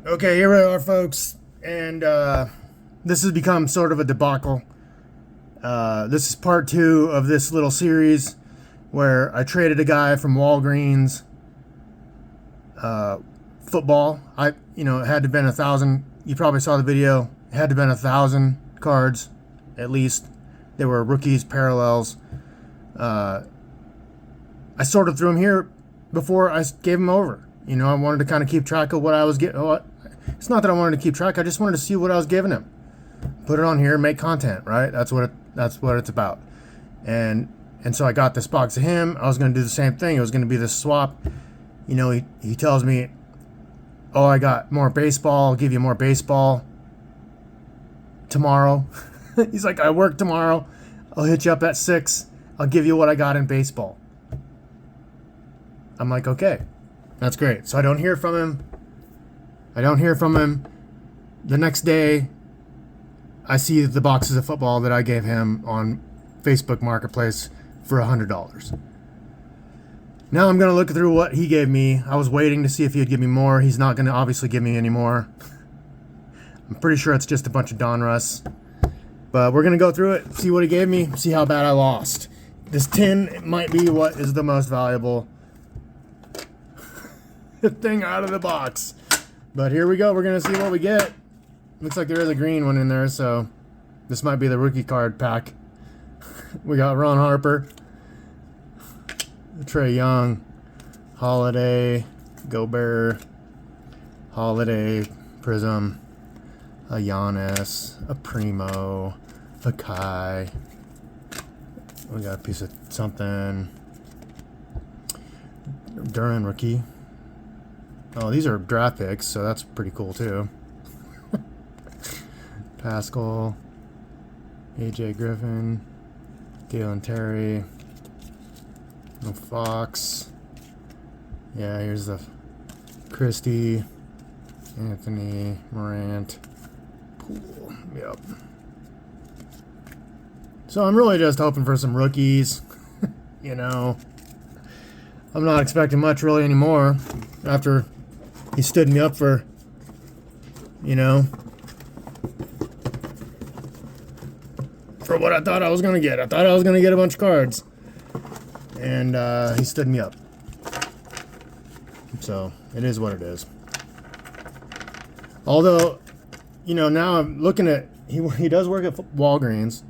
Okay, here we are, folks, and this has become sort of a debacle. This is part two of this little series where I traded a guy from Walgreens football. It had to have been 1,000. You probably saw the video. It had to have been 1,000 cards, at least. They were rookies, parallels. I sort of threw them here before I gave them over. I wanted to kind of keep track of what I was getting. It's not that I wanted to keep track. I just wanted to see what I was giving him. Put it on here, make content, right? That's what it's about. And so I got this box of him. I was going to do the same thing. It was going to be this swap. He tells me, "Oh, I got more baseball. I'll give you more baseball tomorrow." He's like, "I work tomorrow. I'll hit you up at 6. I'll give you what I got in baseball." I'm like, "Okay, that's great." So I don't hear from him. The next day, I see the boxes of football that I gave him on Facebook Marketplace for $100. Now I'm going to look through what he gave me. I was waiting to see if he'd give me more. He's not going to obviously give me any more. I'm pretty sure it's just a bunch of Donruss. But we're going to go through it, see what he gave me, see how bad I lost. This tin might be what is the most valuable thing out of the box. But here we go. We're going to see what we get. Looks like there is a green one in there, so this might be the rookie card pack. We got Ron Harper, Trae Young, Holiday, Gobert, Holiday, Prism, a Giannis, a Primo, a Kai. We got a piece of something. Duran rookie. Oh, these are draft picks, so that's pretty cool too. Pascal, AJ Griffin, Galen Terry, Fox. Yeah, here's the Christie, Anthony, Morant, Poole. Yep. So I'm really just hoping for some rookies. I'm not expecting much really anymore after he stood me up for, for what I thought I was going to get. I thought I was going to get a bunch of cards. And he stood me up. So it is what it is. Although, now I'm looking at, he does work at Walgreens.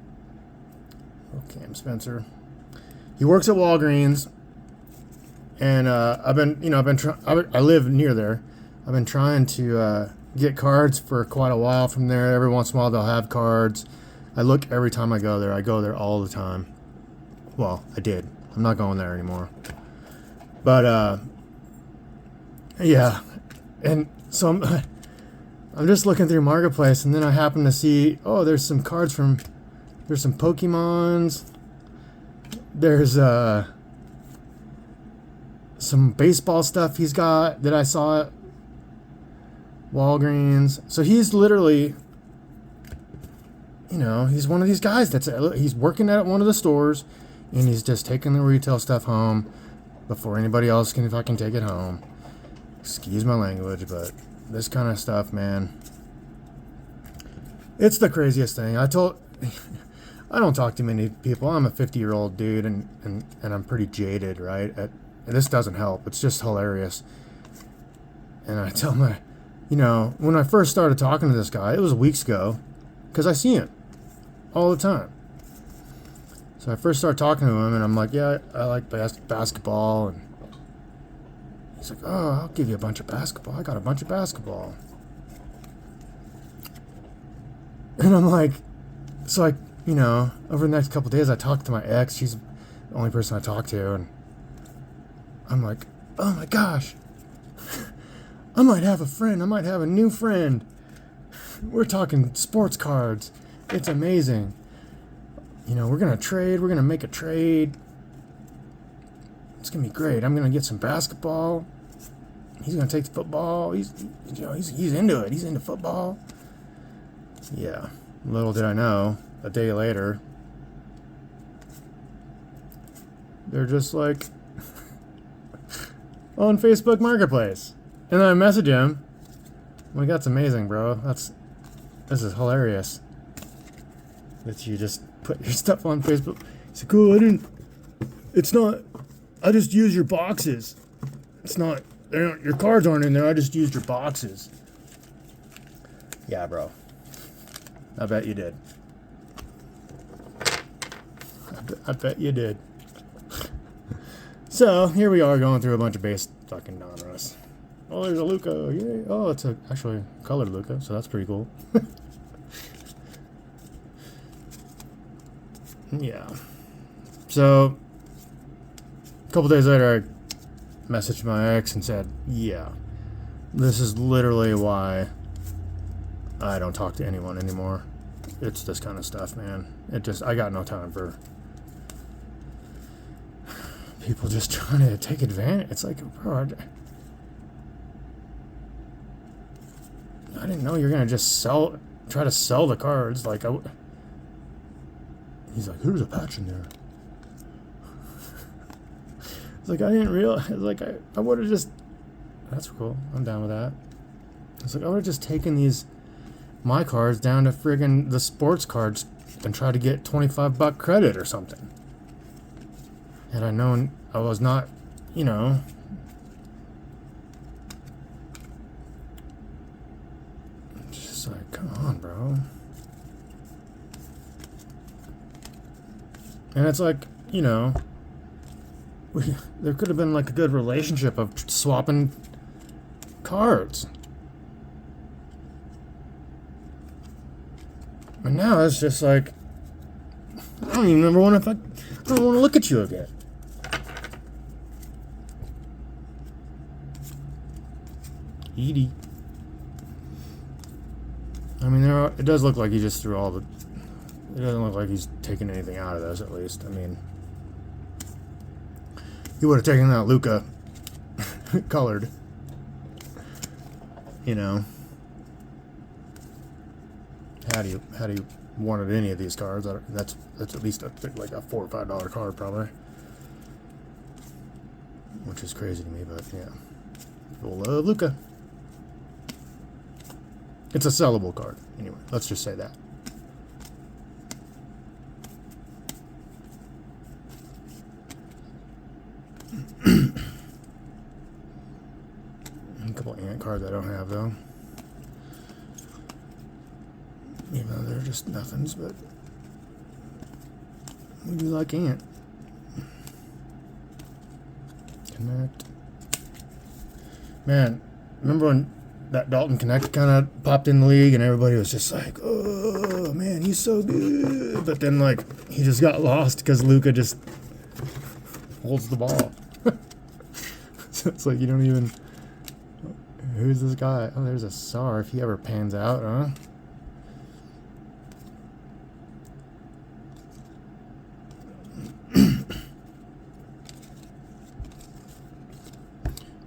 Okay, I'm Spencer. He works at Walgreens. And I live near there. I've been trying to get cards for quite a while from there. Every once in a while they'll have cards. I look every time I go there. I go there all the time. Well, I did. I'm not going there anymore. But yeah. And so I'm just looking through Marketplace, and then I happen to see, there's some cards there's some Pokemons. There's some baseball stuff he's got that I saw at Walgreens. So he's literally, he's one of these guys he's working at one of the stores, and he's just taking the retail stuff home before anybody else can fucking take it home. Excuse my language, but this kind of stuff, man, it's the craziest thing. I don't talk to many people. I'm a 50-year-old dude, and I'm pretty jaded, right? And this doesn't help. It's just hilarious. And I tell my, when I first started talking to this guy, it was weeks ago, because I see him all the time. So I first started talking to him, and I'm like, yeah, I like basketball. And he's like, oh, I'll give you a bunch of basketball. I got a bunch of basketball. And I'm like, so over the next couple of days, I talked to my ex. She's the only person I talk to, and I'm like, oh my gosh, I might have a friend. I might have a new friend. We're talking sports cards. It's amazing. We're going to trade. We're going to make a trade. It's going to be great. I'm going to get some basketball. He's going to take the football. He's into it. He's into football. Yeah. Little did I know, a day later, they're just like, on Facebook Marketplace. And then I message him, Like, that's amazing, bro. This is hilarious. That you just put your stuff on Facebook. It's like, oh, it's not, I just use your boxes. It's not, your cards aren't in there, I just used your boxes. Yeah, bro. I bet you did. I bet you did. So, here we are going through a bunch of base fucking Donruss. Oh, there's a Luca. Yay. Oh, it's actually a colored Luca, so that's pretty cool. Yeah. So, a couple days later, I messaged my ex and said, yeah, this is literally why I don't talk to anyone anymore. It's this kind of stuff, man. I got no time for people just trying to take advantage. It's like, bro, I didn't know you're going to just try to sell the cards. Like, he's like, there's a patch in there. It's like, I didn't realize, like, I would have just, that's cool, I'm down with that. It's like, I would have just taken my cards down to friggin' the sports cards and try to get $25 credit or something. Had I known I was not, you know, just like, come on, bro. And it's like, you know, there could have been like a good relationship of swapping cards. But now it's just like, I don't even remember I don't want to look at you again. Edie. I mean, it does look like he just threw it doesn't look like he's taking anything out of this, at least. I mean, he would have taken that Luca colored. You know. How do you wanted any of these cards? That's at least like a $4 or $5 card, probably. Which is crazy to me, but yeah. People love Luca. It's a sellable card. Anyway, let's just say that. A couple ant cards I don't have, though. Even though they're just nothings, but we do like ant. Connect. Man, remember when that Dalton Connect kind of popped in the league and everybody was just like, oh, man, he's so good. But then, like, he just got lost because Luca just holds the ball. So it's like you don't even... Who's this guy? Oh, there's a Sar if he ever pans out, huh?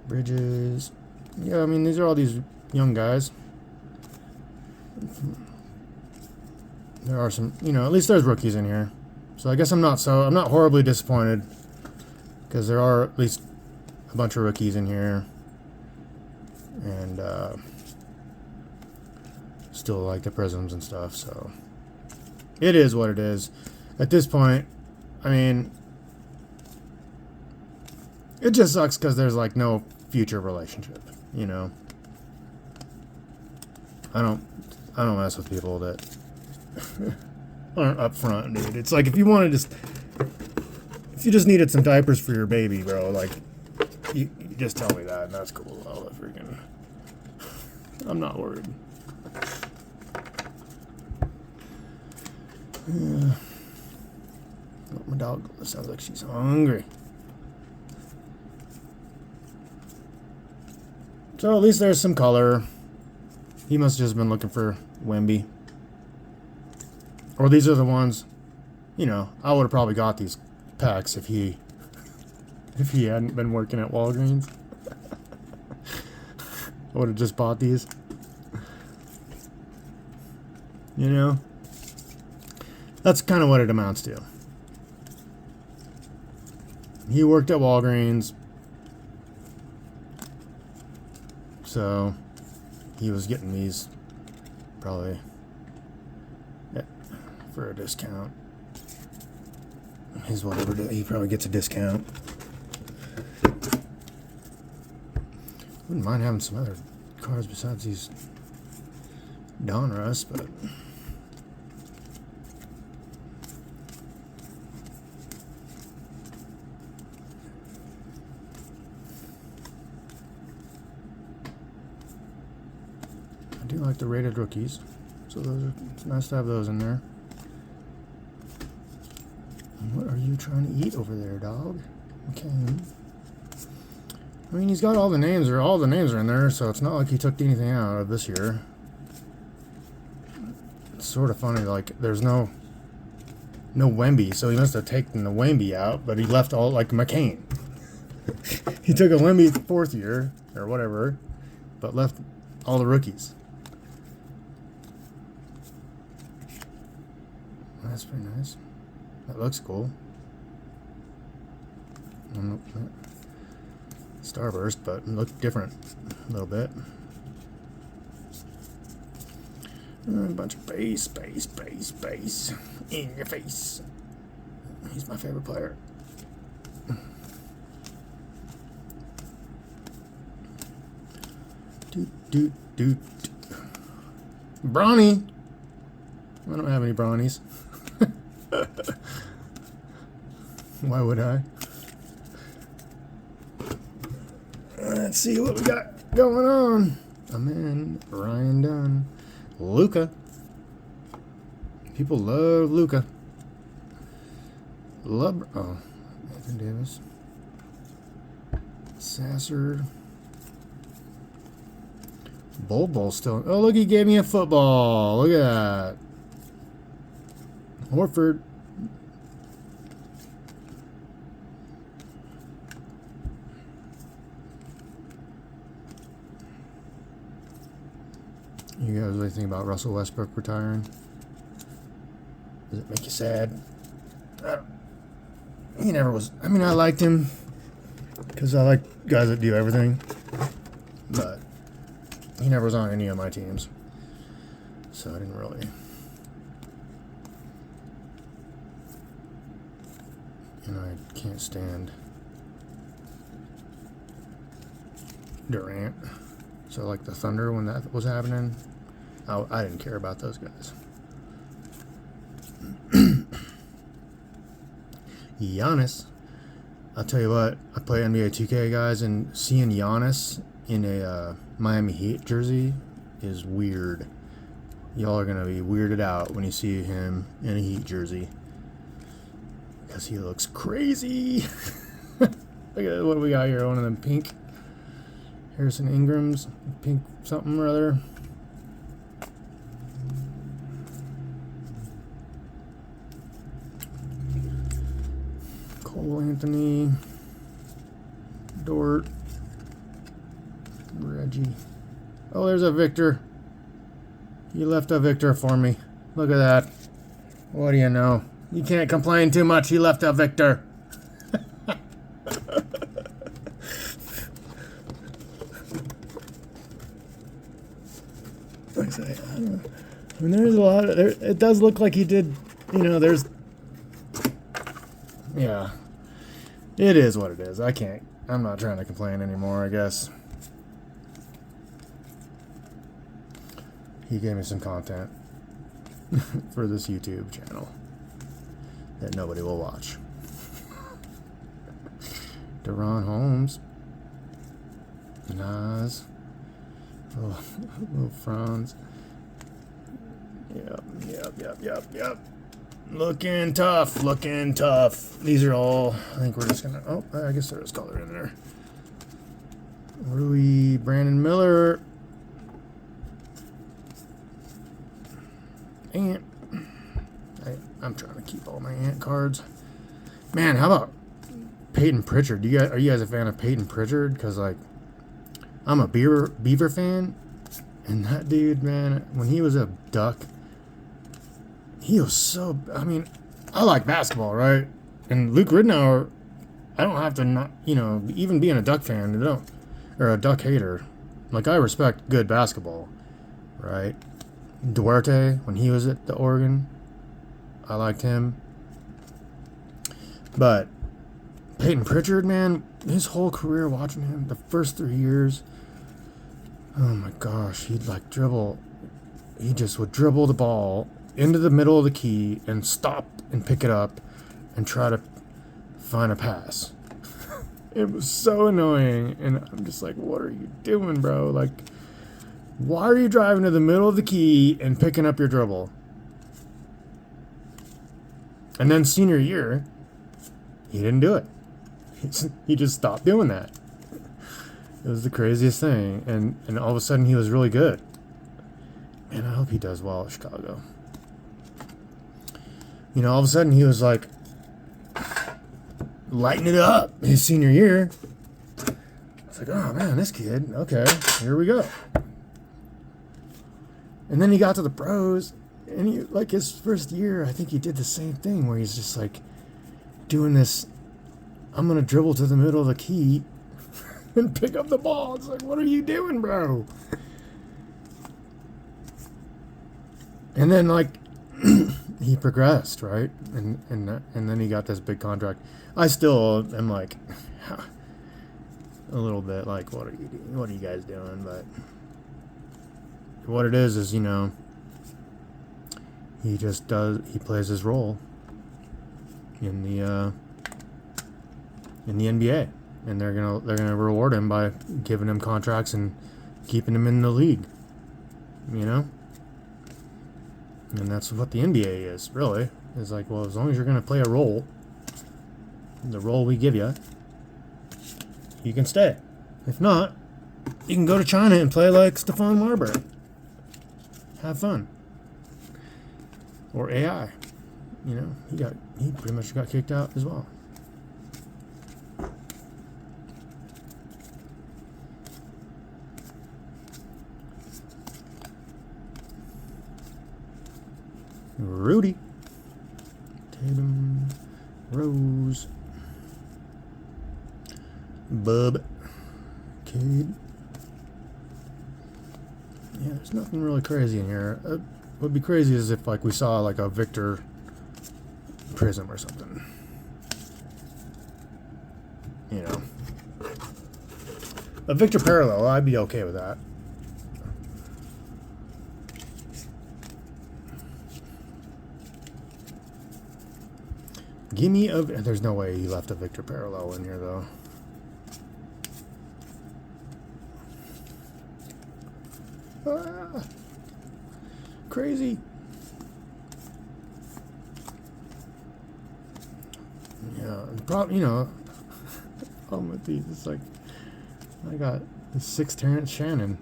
Bridges. Yeah, I mean, these are all these young guys. There are some, you know, at least there's rookies in here. So I guess I'm not horribly disappointed. Because there are at least a bunch of rookies in here. And, still like the prisms and stuff, so. It is what it is. At this point, I mean, it just sucks because there's like no future relationship, you know. I don't mess with people that aren't upfront, dude. It's like if you just needed some diapers for your baby, bro, like you just tell me that and that's cool. I'm not worried. Yeah. Oh, my dog sounds like she's hungry. So at least there's some color. He must have just been looking for Wemby. Or these are the ones, you know, I would have probably got these packs if he hadn't been working at Walgreens. I would have just bought these. You know? That's kind of what it amounts to. He worked at Walgreens. So, he was getting these probably for a discount. His whatever, he probably gets a discount. Wouldn't mind having some other cards besides these Donruss, but I do like the rated rookies, so it's nice to have those in there. What are you trying to eat over there, dog? Okay. I mean, he's got all the names, or all the names are in there, so it's not like he took anything out of this year. It's sort of funny, like there's no Wemby, so he must have taken the Wemby out, but he left all like McCain. He took a Wemby fourth year or whatever, but left all the rookies. That's pretty nice. That looks cool. Starburst, but it looked different a little bit. A bunch of bass in your face. He's my favorite player. Doot. Brawny. I don't have any Brawnies. Why would I? Let's see what we got going on. I'm in Ryan Dunn. Luka. People love Luka. Anthony Davis. Sasser. Bol still. Oh, look, he gave me a football. Look at that. Horford. You guys really think about Russell Westbrook retiring? Does it make you sad? He never was. I mean, I liked him because I like guys that do everything, but he never was on any of my teams, so I didn't really. And I can't stand Durant. So like the Thunder when that was happening, I didn't care about those guys. Giannis. I'll tell you what, I play NBA 2K, guys, and seeing Giannis in a Miami Heat jersey is weird. Y'all are going to be weirded out when you see him in a Heat jersey. Because he looks crazy. Look at what we got here, one of them pink Harrison Ingrams, pink something or other. Cole Anthony, Dort, Reggie. Oh, there's a Victor. You left a Victor for me. Look at that. What do you know? You can't complain too much. He left a Victor. I mean, there's a lot of, it does look like he did, there's, yeah, it is what it is. I'm not trying to complain anymore, I guess. He gave me some content for this YouTube channel that nobody will watch. Deron Holmes. Nas. Little Franz. Yep. Looking tough. These are all, I think we're just gonna, I guess there is color in there. Rui, Brandon Miller. Ant. I'm trying to keep all my Ant cards. Man, how about Peyton Pritchard? Are you guys a fan of Peyton Pritchard? Because, like, I'm a Beaver fan, and that dude, man, when he was a Duck, he was so, I mean, I like basketball, right? And Luke Ridnour, I don't have to not, even being a Duck fan, or a Duck hater, Like, I respect good basketball, right? Duarte, when he was at the Oregon, I liked him. But Peyton Pritchard, man, his whole career watching him, the first 3 years, oh my gosh, he'd like dribble. He just would dribble the ball into the middle of the key and stop and pick it up and try to find a pass. It was so annoying. And I'm just like, what are you doing, bro? Like, why are you driving to the middle of the key and picking up your dribble? And then senior year, he didn't do it. He just stopped doing that. It was the craziest thing. And all of a sudden, he was really good. Man, I hope he does well at Chicago. You know, all of a sudden, he was like, lighting it up his senior year. I was like, oh man, this kid, okay, here we go. And then he got to the pros, and he, like, his first year, I think he did the same thing where he's just like doing this, I'm gonna dribble to the middle of the key and pick up the ball. It's like, what are you doing, bro? And then, like, he progressed, right? And then he got this big contract. I still am like a little bit like, what are you doing? What are you guys doing? But what it is, you know, he plays his role in the NBA, and they're gonna reward him by giving him contracts and keeping him in the league, you know. And that's what the NBA is, really. It's like, well, as long as you're going to play a role, the role we give you, you can stay. If not, you can go to China and play like Stephon Marbury. Have fun. Or AI. You know, he pretty much got kicked out as well. Rudy, Tatum, Rose, Bub, Cade. Yeah, there's nothing really crazy in here. What would be crazy is if, like, we saw like a Victor Prism or something. You know, a Victor Parallel, I'd be okay with that. Gimme a... There's no way he left a Victor Parallel in here, though. Ah, crazy. Yeah, you know, problem with these, it's like, I got the 6 Terrence Shannon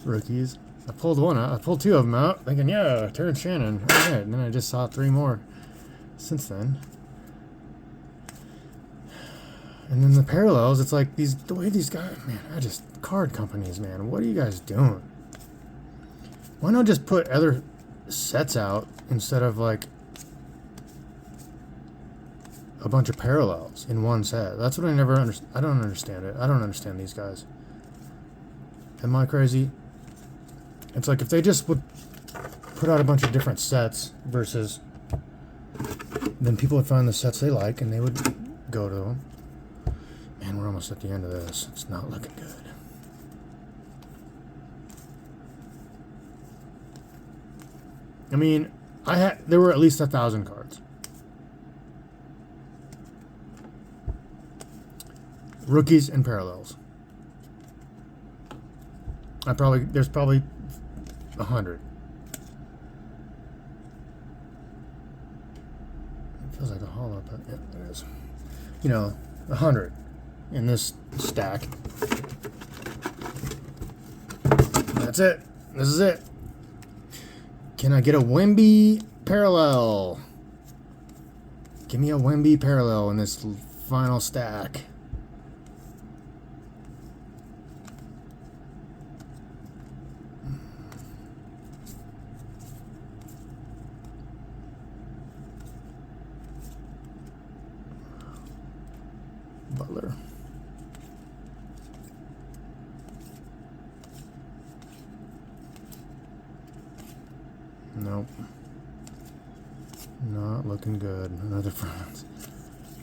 rookies. I pulled one out. I pulled 2 of them out, thinking, yeah, Terrence Shannon. All right, and then I just saw 3 more since then. And then the parallels, it's like the way these guys, man, card companies, man, what are you guys doing? Why not just put other sets out instead of like a bunch of parallels in one set? That's what I never understand. I don't understand it. I don't understand these guys. Am I crazy? It's like if they just would put out a bunch of different sets versus, then people would find the sets they like and they would go to them. Man, we're almost at the end of this. It's not looking good. I mean, there were at least 1,000 cards. Rookies and parallels. There's probably 100. It feels like a hollow, but yeah, there it is. You know, 100 in this stack. That's it. This is it. Can I get a Wemby parallel? Give me a Wemby parallel in this final stack. Butler. Nope. Not looking good. Another bronze.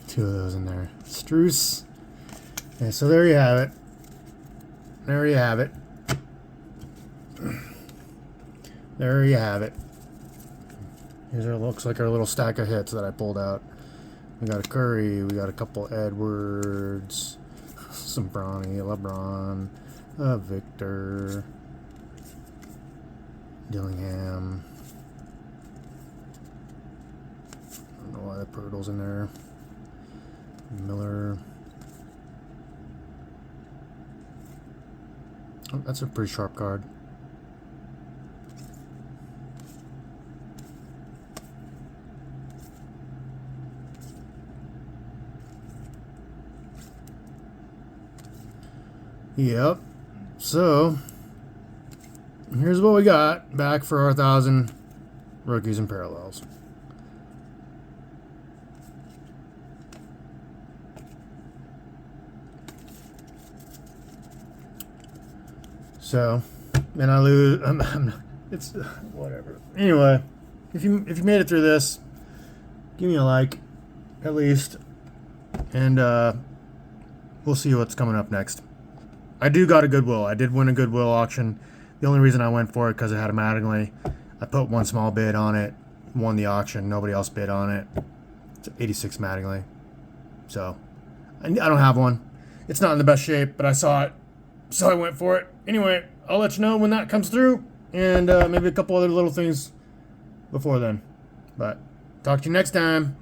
2 of those in there. Struce. Okay, so there you have it. There you have it. There you have it. Here's our, looks like our little stack of hits that I pulled out. We got a Curry, we got a couple Edwards, some Bronny, LeBron, Victor, Dillingham. I don't know why the Pirtle's in there. Miller. Oh, that's a pretty sharp card. Yep. So, here's what we got back for our 1,000 rookies and parallels. So, and I lose. It's whatever. Anyway, if you made it through this, give me a like, at least, and we'll see what's coming up next. I do got a Goodwill. I did win a Goodwill auction. The only reason I went for it because it had a Mattingly. I put one small bid on it, won the auction. Nobody else bid on it. It's 86 Mattingly. So, I don't have one. It's not in the best shape, but I saw it, so I went for it. Anyway, I'll let you know when that comes through, and maybe a couple other little things before then. But talk to you next time.